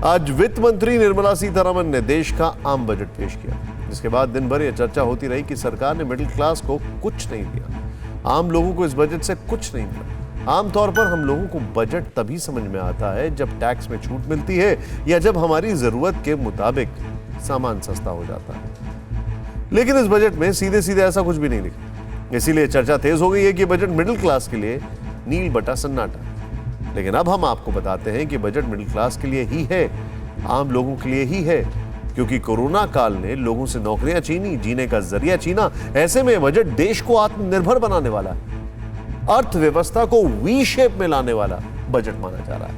आज वित्त मंत्री निर्मला सीतारमण ने देश का आम बजट पेश किया, जिसके बाद दिन भर यह चर्चा होती रही कि सरकार ने मिडिल क्लास को कुछ नहीं दिया। आम लोगों को इस बजट से कुछ नहीं मिला। आमतौर पर हम लोगों को बजट तभी समझ में आता है जब टैक्स में छूट मिलती है या जब हमारी जरूरत के मुताबिक सामान सस्ता हो जाता है। लेकिन इस बजट में सीधे सीधे ऐसा कुछ भी नहीं दिखा। इसीलिए चर्चा तेज हो गई है कि बजट मिडिल क्लास के लिए नील बटा सन्नाटा। लेकिन अब हम आपको बताते हैं कि बजट मिडिल क्लास के लिए ही है, आम लोगों के लिए ही है, क्योंकि कोरोना काल ने लोगों से नौकरियां छीनी, जीने का जरिया छीना। ऐसे में बजट देश को आत्मनिर्भर बनाने वाला, अर्थव्यवस्था को वी शेप में लाने वाला बजट माना जा रहा है।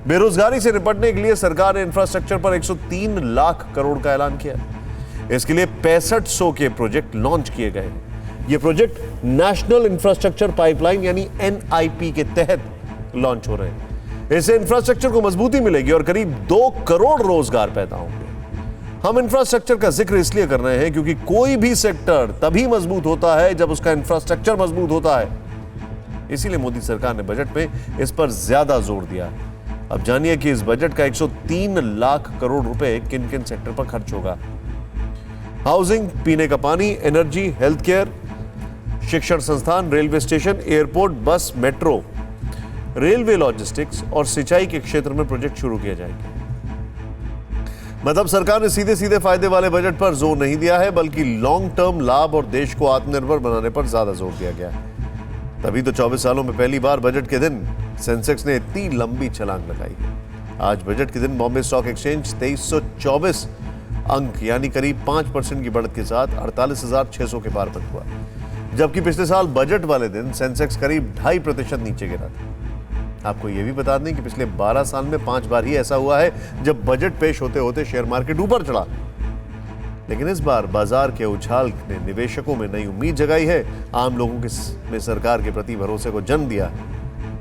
बेरोजगारी से निपटने के लिए सरकार ने इंफ्रास्ट्रक्चर पर 103 लाख करोड़ का ऐलान किया। इसके लिए 6500 के प्रोजेक्ट लॉन्च किए गए हैं। ये प्रोजेक्ट नेशनल इंफ्रास्ट्रक्चर पाइपलाइन यानी NIP के तहत लॉन्च हो रहे हैं। इससे इंफ्रास्ट्रक्चर को मजबूती मिलेगी और करीब 2 करोड़ रोजगार पैदा होंगे। हम इंफ्रास्ट्रक्चर का जिक्र इसलिए कर रहे हैं क्योंकि कोई भी सेक्टर तभी मजबूत होता है जब उसका इंफ्रास्ट्रक्चर मजबूत होता है। इसीलिए मोदी सरकार ने बजट में इस पर ज्यादा जोर दिया है। अब जानिए कि इस बजट का 103 लाख करोड़ रुपए किन किन सेक्टर पर खर्च होगा। हाउसिंग, पीने का पानी, एनर्जी, हेल्थ केयर, शिक्षण संस्थान, रेलवे स्टेशन, एयरपोर्ट, बस, मेट्रो, रेलवे लॉजिस्टिक्स और सिंचाई के क्षेत्र में प्रोजेक्ट शुरू किए जाएंगे। मतलब सरकार ने सीधे सीधे फायदे वाले बजट पर जोर नहीं दिया है, बल्कि लॉन्ग टर्म लाभ और देश को आत्मनिर्भर बनाने पर ज्यादा जोर दिया गया है। तभी तो 24 सालों में पहली बार बजट के दिन सेंसेक्स ने इतनी लंबी छलांग लगाई है। आज बजट के दिन बॉम्बे स्टॉक एक्सचेंज 2324 अंक यानी करीब 5% की बढ़त के साथ 48,600 के पार बंद हुआ, जबकि पिछले साल बजट वाले दिन सेंसेक्स करीब 2.5% नीचे गिरा था। आपको यह भी बता दें कि पिछले 12 साल में 5 बार ही ऐसा हुआ है जब बजट पेश होते होते शेयर मार्केट ऊपर चढ़ा। लेकिन इस बार बाजार के उछाल ने निवेशकों में नई उम्मीद जगाई है, आम लोगों में सरकार के प्रति भरोसे को जन्म दिया।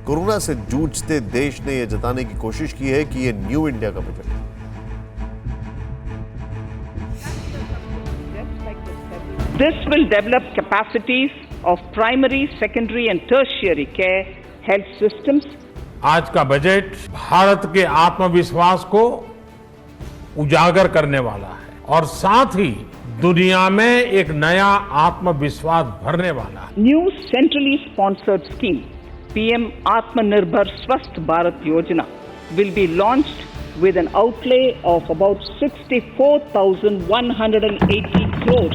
कोरोना से जूझते देश ने यह जताने की कोशिश की है कि यह न्यू इंडिया का बजट है। This will develop capacities of primary, secondary and tertiary care health systems. आज का बजट भारत के आत्मविश्वास को उजागर करने वाला है और साथ ही दुनिया में एक नया आत्मविश्वास भरने वाला है। New centrally sponsored scheme, PM Atmanirbhar Swasth Bharat Yojana, will be launched with an outlay of about 64,180 crores.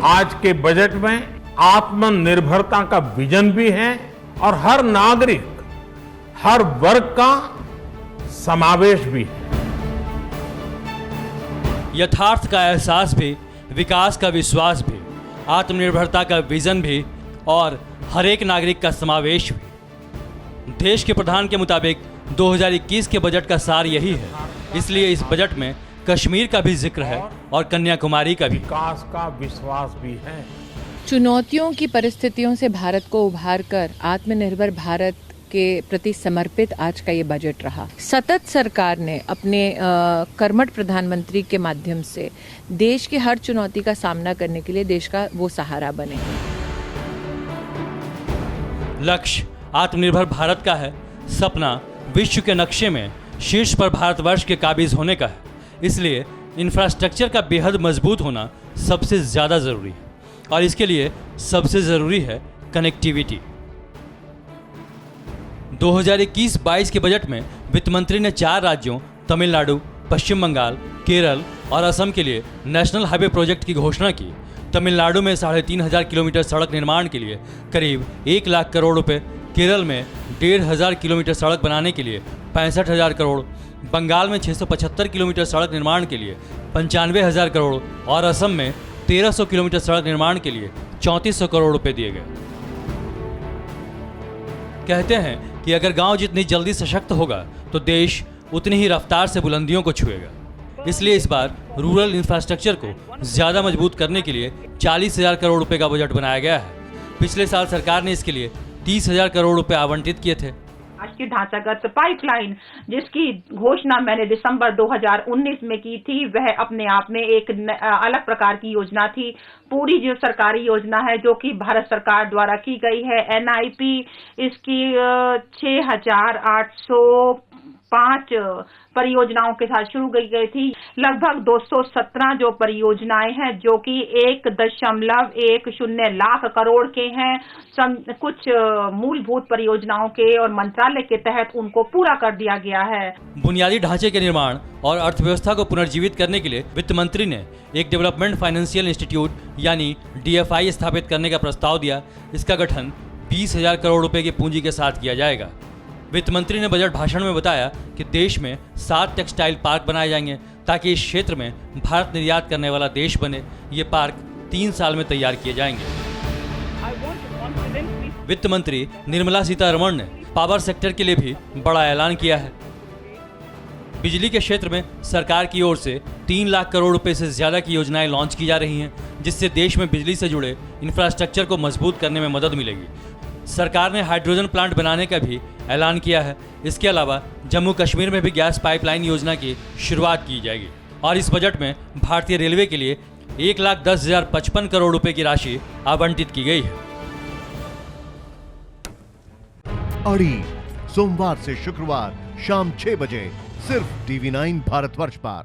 आज के बजट में आत्मनिर्भरता का विजन भी है और हर नागरिक, हर वर्ग का समावेश भी है। यथार्थ का एहसास भी, विकास का विश्वास भी, आत्मनिर्भरता का विजन भी और हर एक नागरिक का समावेश भी। देश के प्रधान के मुताबिक 2021 के बजट का सार यही है। इसलिए इस बजट में कश्मीर का भी जिक्र है और कन्याकुमारी का भी। विकास का विश्वास भी है। चुनौतियों की परिस्थितियों से भारत को उभार कर आत्मनिर्भर भारत के प्रति समर्पित आज का ये बजट रहा। सतत सरकार ने अपने कर्मठ प्रधानमंत्री के माध्यम से देश की हर चुनौती का सामना करने के लिए देश का वो सहारा बने। लक्ष्य आत्मनिर्भर भारत का है, सपना विश्व के नक्शे में शीर्ष पर भारतवर्ष के काबिज होने का है। इसलिए इंफ्रास्ट्रक्चर का बेहद मजबूत होना सबसे ज़्यादा ज़रूरी है और इसके लिए सबसे ज़रूरी है कनेक्टिविटी। 2021-22 के बजट में वित्त मंत्री ने 4 राज्यों तमिलनाडु, पश्चिम बंगाल, केरल और असम के लिए नेशनल हाईवे प्रोजेक्ट की घोषणा की। तमिलनाडु में 3,500 किलोमीटर सड़क निर्माण के लिए करीब 1 लाख करोड़ रुपए, केरल में 1,500 किलोमीटर सड़क बनाने के लिए 65,000 करोड़, बंगाल में 675 किलोमीटर सड़क निर्माण के लिए 95,000 करोड़ और असम में 1,300 किलोमीटर सड़क निर्माण के लिए 3,400 करोड़ रुपए दिए गए। कहते हैं कि अगर गांव जितनी जल्दी सशक्त होगा तो देश उतनी ही रफ्तार से बुलंदियों को छुएगा। इसलिए इस बार रूरल इंफ्रास्ट्रक्चर को ज़्यादा मजबूत करने के लिए 40,000 करोड़ रुपए का बजट बनाया गया है। पिछले साल सरकार ने इसके लिए 30,000 करोड़ रुपए आवंटित किए थे। राष्ट्रीय ढांचागत पाइपलाइन जिसकी घोषणा मैंने दिसंबर 2019 में की थी, वह अपने आप में एक अलग प्रकार की योजना थी। पूरी जो सरकारी योजना है जो कि भारत सरकार द्वारा की गई है NIP, इसकी 6,800 5 परियोजनाओं के साथ शुरू की गई थी। लगभग 217 जो परियोजनाएं हैं जो कि 1.10 लाख करोड़ के हैं। कुछ मूलभूत परियोजनाओं के और मंत्रालय के तहत उनको पूरा कर दिया गया है। बुनियादी ढांचे के निर्माण और अर्थव्यवस्था को पुनर्जीवित करने के लिए वित्त मंत्री ने एक डेवलपमेंट फाइनेंशियल इंस्टीट्यूट यानी DFI स्थापित करने का प्रस्ताव दिया। इसका गठन 20,000 करोड़ रुपए की पूंजी के साथ किया जाएगा। वित्त मंत्री ने बजट भाषण में बताया कि देश में 7 टेक्सटाइल पार्क बनाए जाएंगे ताकि इस क्षेत्र में भारत निर्यात करने वाला देश बने। ये पार्क 3 साल में तैयार किए जाएंगे। वित्त मंत्री निर्मला सीतारमण ने पावर सेक्टर के लिए भी बड़ा ऐलान किया है। बिजली के क्षेत्र में सरकार की ओर से 3 लाख करोड़ रुपए से ज्यादा की योजनाएं लॉन्च की जा रही हैं, जिससे देश में बिजली से जुड़े इंफ्रास्ट्रक्चर को मजबूत करने में मदद मिलेगी। सरकार ने हाइड्रोजन प्लांट बनाने का भी ऐलान किया है। इसके अलावा जम्मू कश्मीर में भी गैस पाइपलाइन योजना की शुरुआत की जाएगी। और इस बजट में भारतीय रेलवे के लिए 1,10,055 करोड़ रुपए की राशि आवंटित की गई है। अड़ी सोमवार से शुक्रवार शाम 6 बजे सिर्फ TV9 भारतवर्ष पर।